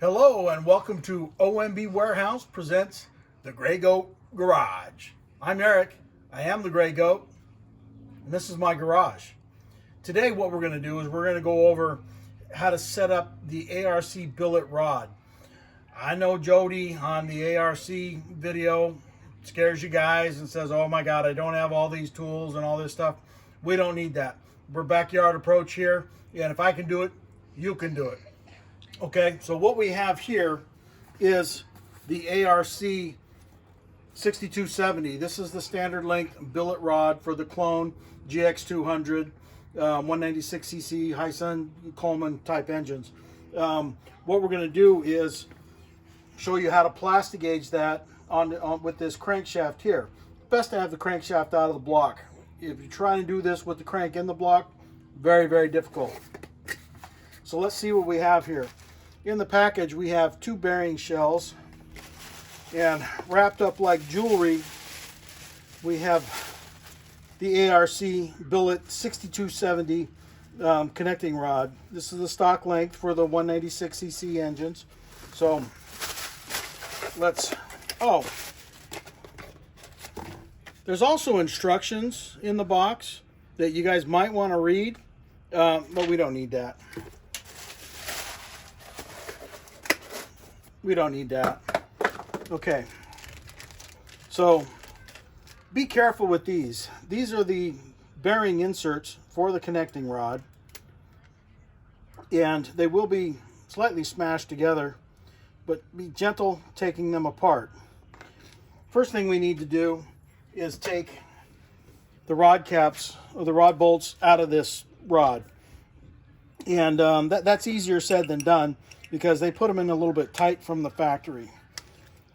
Hello and welcome to OMB Warehouse presents the Gray Goat Garage. I'm Eric. I am the Gray Goat, and this is my garage. Today what we're going to do is we're going to go over how to set up the ARC Billet Rod. I know Jody on the ARC video scares you guys and says, oh my God, I don't have all these tools and all this stuff. We don't need that. We're backyard approach here, and if I can do it, you can do it. Okay, so what we have here is the ARC 6270. This is the standard length billet rod for the Clone GX200, 196cc Hyson Coleman type engines. What we're going to do is show you how to plastic gauge that on with this crankshaft here. Best to have the crankshaft out of the block. If you try and do this with the crank in the block, very, very difficult. So let's see what we have here. In the package, we have 2 bearing shells, and wrapped up like jewelry, we have the ARC Billet 6270 connecting rod. This is the stock length for the 196cc engines. So there's also instructions in the box that you guys might want to read, but we don't need that. We don't need that. Okay, so be careful with these. These are the bearing inserts for the connecting rod, and they will be slightly smashed together, but be gentle taking them apart. First thing we need to do is take the rod caps or the rod bolts out of this rod, and that's easier said than done, because they put them in a little bit tight from the factory.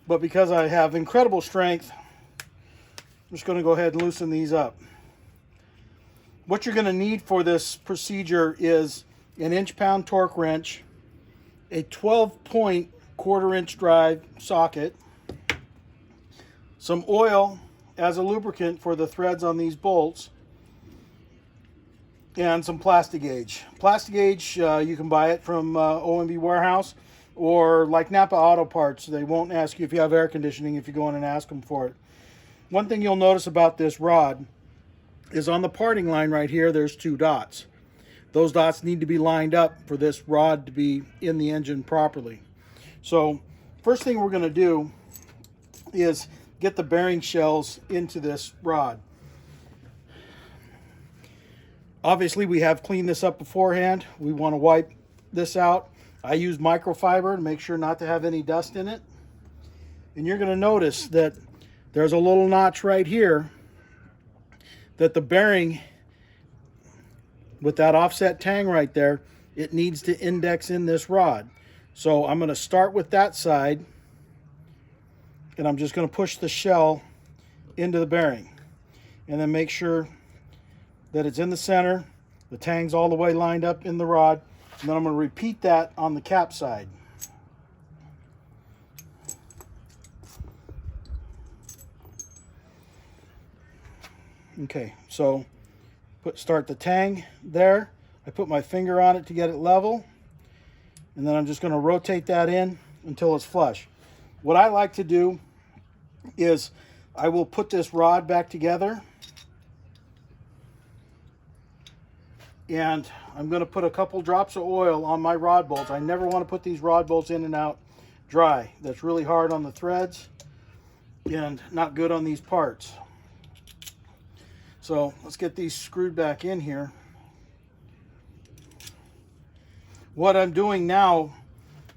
But because I have incredible strength, I'm just going to go ahead and loosen these up. What you're going to need for this procedure is an inch-pound torque wrench, a 12-point quarter-inch drive socket, some oil as a lubricant for the threads on these bolts, and some plastic gauge. Plastic gauge, you can buy it from OMB Warehouse, or like Napa Auto Parts. They won't ask you if you have air conditioning if you go in and ask them for it. One thing you'll notice about this rod is on the parting line right here, there's 2 dots. Those dots need to be lined up for this rod to be in the engine properly. So first thing we're going to do is get the bearing shells into this rod. Obviously, we have cleaned this up beforehand. We want to wipe this out. I use microfiber to make sure not to have any dust in it. And you're going to notice that there's a little notch right here that the bearing, with that offset tang right there, it needs to index in this rod. So I'm going to start with that side, and I'm just going to push the shell into the bearing, and then make sure that it's in the center, the tang's all the way lined up in the rod, and then I'm going to repeat that on the cap side. Okay, so start the tang there. I put my finger on it to get it level, and then I'm just going to rotate that in until it's flush. What I like to do is I will put this rod back together, and I'm going to put a couple drops of oil on my rod bolts. I never want to put these rod bolts in and out dry. That's really hard on the threads and not good on these parts. So let's get these screwed back in here. What I'm doing now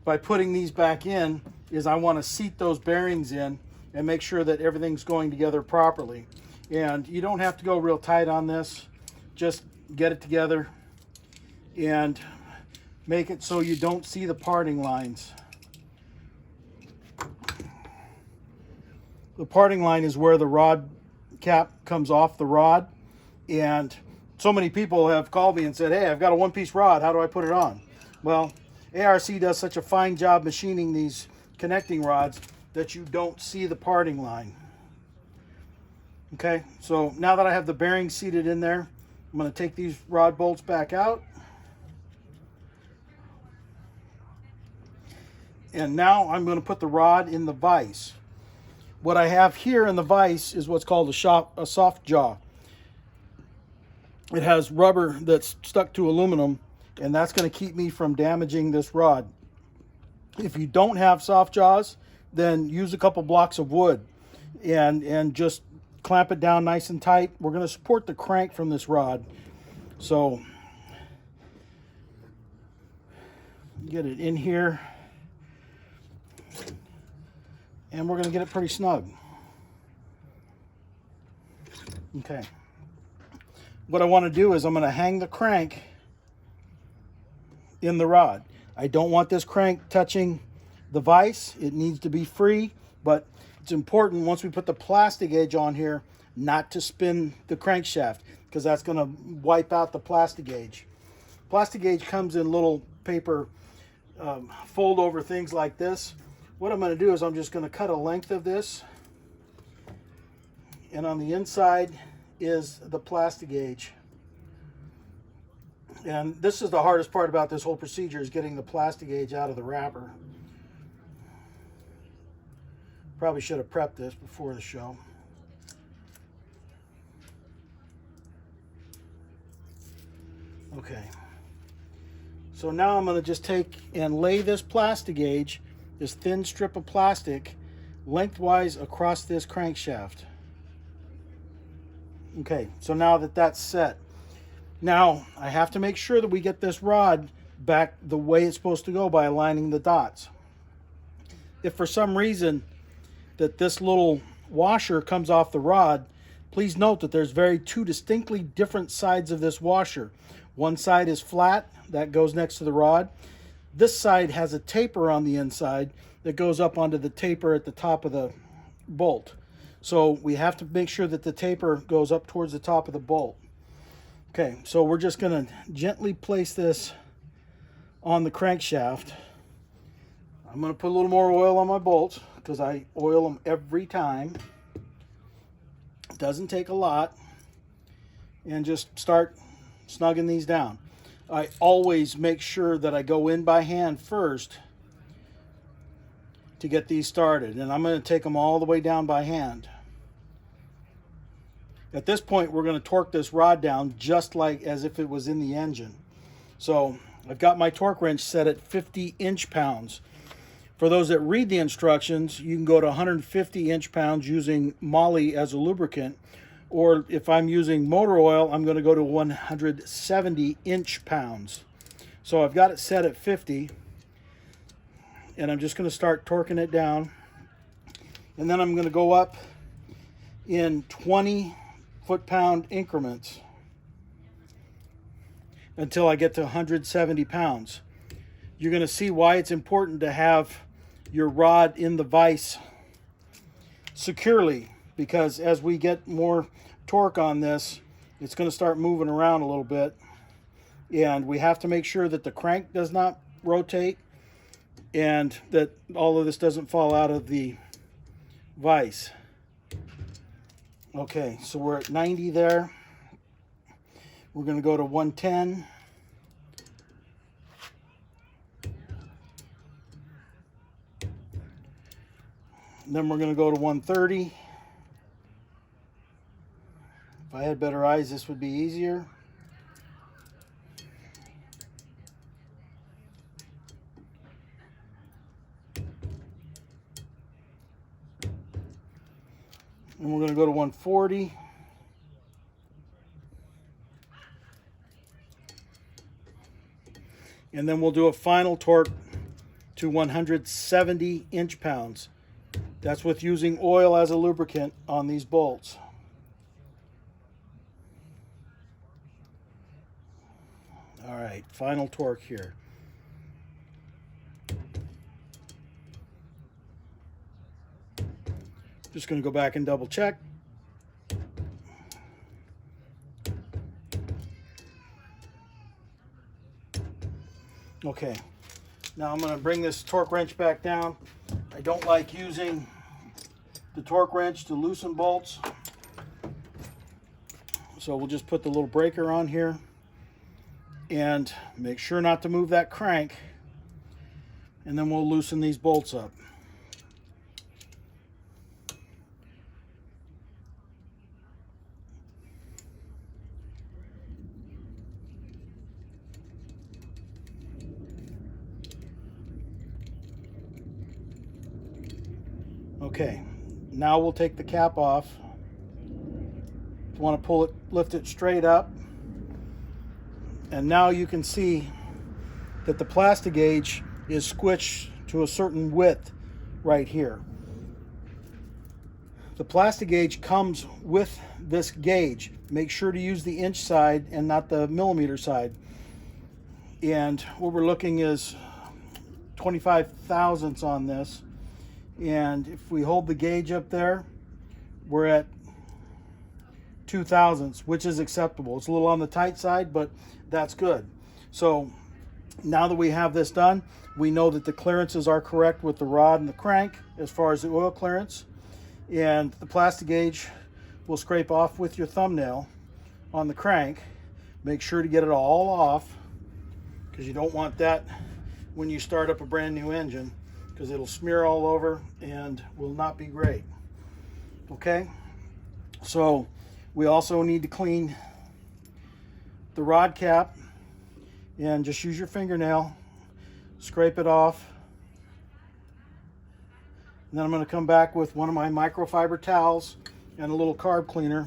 by putting these back in is I want to seat those bearings in and make sure that everything's going together properly. And you don't have to go real tight on this. Just get it together and make it so you don't see the parting lines. The parting line is where the rod cap comes off the rod, and so many people have called me and said, hey, I've got a one-piece rod, how do I put it on? Well, ARC does such a fine job machining these connecting rods that you don't see the parting line. Okay, so now that I have the bearings seated in there, I'm going to take these rod bolts back out. And now I'm going to put the rod in the vise. What I have here in the vise is what's called a soft jaw. It has rubber that's stuck to aluminum, and that's going to keep me from damaging this rod. If you don't have soft jaws, then use a couple blocks of wood and just clamp it down nice and tight. We're going to support the crank from this rod. So get it in here, and we're going to get it pretty snug. Okay. What I want to do is I'm going to hang the crank in the rod. I don't want this crank touching the vise. It needs to be free, but it's important once we put the plastic edge on here not to spin the crankshaft, because that's going to wipe out the plastic gauge. Plastic gauge comes in little paper fold over things like this. What I'm going to do is I'm just going to cut a length of this, and on the inside is the plastic gauge. And this is the hardest part about this whole procedure, is getting the plastic gauge out of the wrapper. Probably should have prepped this before the show. Okay. So now I'm going to just take and lay this plastic gauge, this thin strip of plastic, lengthwise across this crankshaft. Okay, so now that that's set, now I have to make sure that we get this rod back the way it's supposed to go by aligning the dots. If for some reason that this little washer comes off the rod, please note that there's two distinctly different sides of this washer. One side is flat, that goes next to the rod. This side has a taper on the inside that goes up onto the taper at the top of the bolt. So we have to make sure that the taper goes up towards the top of the bolt. Okay, so we're just going to gently place this on the crankshaft. I'm going to put a little more oil on my bolts because I oil them every time. It doesn't take a lot. And just start snugging these down. I always make sure that I go in by hand first to get these started, and I'm going to take them all the way down by hand. At this point, we're going to torque this rod down just like as if it was in the engine. So I've got my torque wrench set at 50 inch-pounds. For those that read the instructions, you can go to 150 inch-pounds using moly as a lubricant, or if I'm using motor oil, I'm going to go to 170 inch-pounds. So I've got it set at 50, and I'm just going to start torquing it down. And then I'm going to go up in 20 foot-pound increments until I get to 170 pounds. You're going to see why it's important to have your rod in the vise securely, because as we get more torque on this, it's going to start moving around a little bit, and we have to make sure that the crank does not rotate and that all of this doesn't fall out of the vise. Okay, so we're at 90 there. We're going to go to 110. Then we're going to go to 130. If I had better eyes, this would be easier. And we're going to go to 140. And then we'll do a final torque to 170 inch-pounds. That's with using oil as a lubricant on these bolts. All right, final torque here. Just going to go back and double check. Okay, now I'm going to bring this torque wrench back down. I don't like using the torque wrench to loosen bolts, so we'll just put the little breaker on here and make sure not to move that crank. and then we'll loosen these bolts up. Okay, now we'll take the cap off. If you want to pull it, lift it straight up. And now you can see that the plastic gauge is squished to a certain width right here. The plastic gauge comes with this gauge. Make sure to use the inch side and not the millimeter side. And what we're looking is 25 thousandths on this. And if we hold the gauge up there, we're at 2 thousandths, which is acceptable. It's a little on the tight side, but that's good. So now that we have this done, we know that the clearances are correct with the rod and the crank as far as the oil clearance. And the plastic gauge will scrape off with your thumbnail on the crank. Make sure to get it all off, because you don't want that when you start up a brand new engine, because it'll smear all over and will not be great. Okay, so we also need to clean the rod cap, and just use your fingernail, scrape it off. And then I'm going to come back with one of my microfiber towels and a little carb cleaner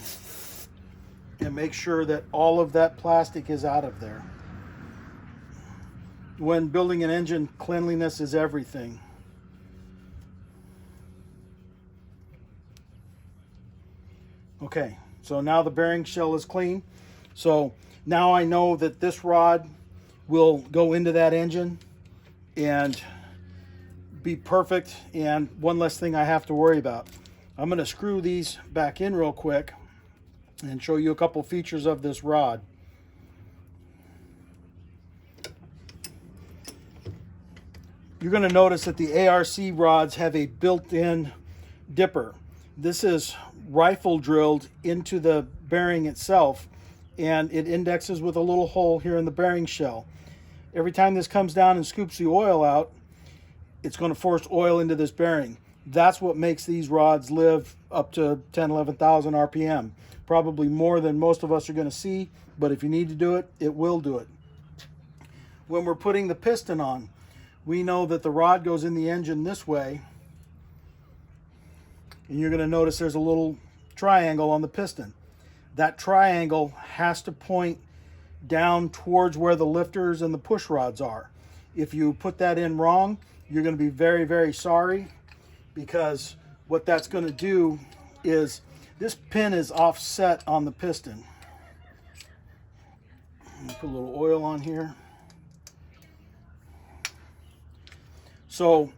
and make sure that all of that plastic is out of there. When building an engine, cleanliness is everything. Okay, so now the bearing shell is clean. So now I know that this rod will go into that engine and be perfect, and one less thing I have to worry about. I'm going to screw these back in real quick and show you a couple features of this rod. You're going to notice that the ARC rods have a built-in dipper. This is rifle drilled into the bearing itself, and it indexes with a little hole here in the bearing shell. Every time this comes down and scoops the oil out, it's going to force oil into this bearing. That's what makes these rods live up to 10, 11,000 RPM. Probably more than most of us are going to see, but if you need to do it, it will do it. When we're putting the piston on, we know that the rod goes in the engine this way, and you're going to notice there's a little triangle on the piston. That triangle has to point down towards where the lifters and the push rods are. If you put that in wrong, you're going to be very, very sorry, because what that's going to do is this pin is offset on the piston. Put a little oil on here. So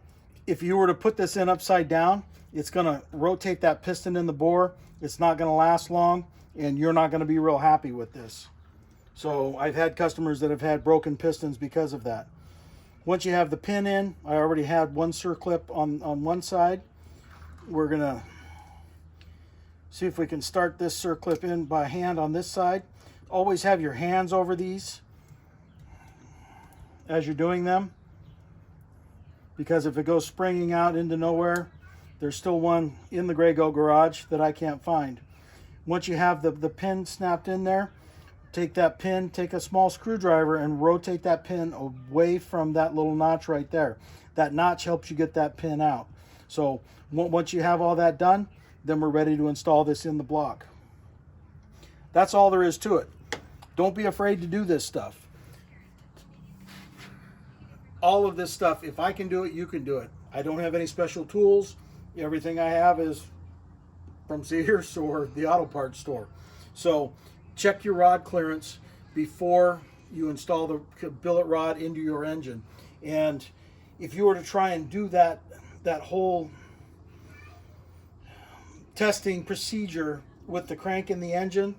if you were to put this in upside down, it's going to rotate that piston in the bore. It's not going to last long, and you're not going to be real happy with this. So I've had customers that have had broken pistons because of that. Once you have the pin in, I already had one circlip on one side. We're going to see if we can start this circlip in by hand on this side. Always have your hands over these as you're doing them, because if it goes springing out into nowhere, there's still one in the Gray Goat garage that I can't find. Once you have the pin snapped in there, take that pin, take a small screwdriver and rotate that pin away from that little notch right there. That notch helps you get that pin out. So once you have all that done, then we're ready to install this in the block. That's all there is to it. Don't be afraid to do this stuff. All of this stuff, if I can do it, you can do it. I don't have any special tools. Everything I have is from Sears or the auto parts store. So check your rod clearance before you install the billet rod into your engine. And if you were to try and do that whole testing procedure with the crank in the engine,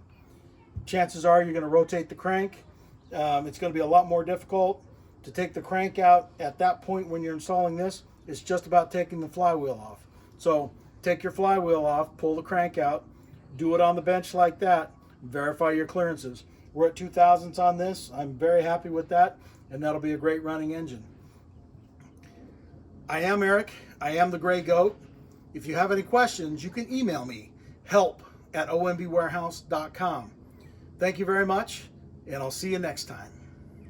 chances are you're going to rotate the crank. It's going to be a lot more difficult to take the crank out at that point when you're installing this. It's just about taking the flywheel off. So take your flywheel off, pull the crank out, do it on the bench like that, verify your clearances. We're at 2 thousandths on this. I'm very happy with that, and that'll be a great running engine. I am Eric. I am the Gray Goat. If you have any questions, you can email me, help@ombwarehouse.com. Thank you very much, and I'll see you next time.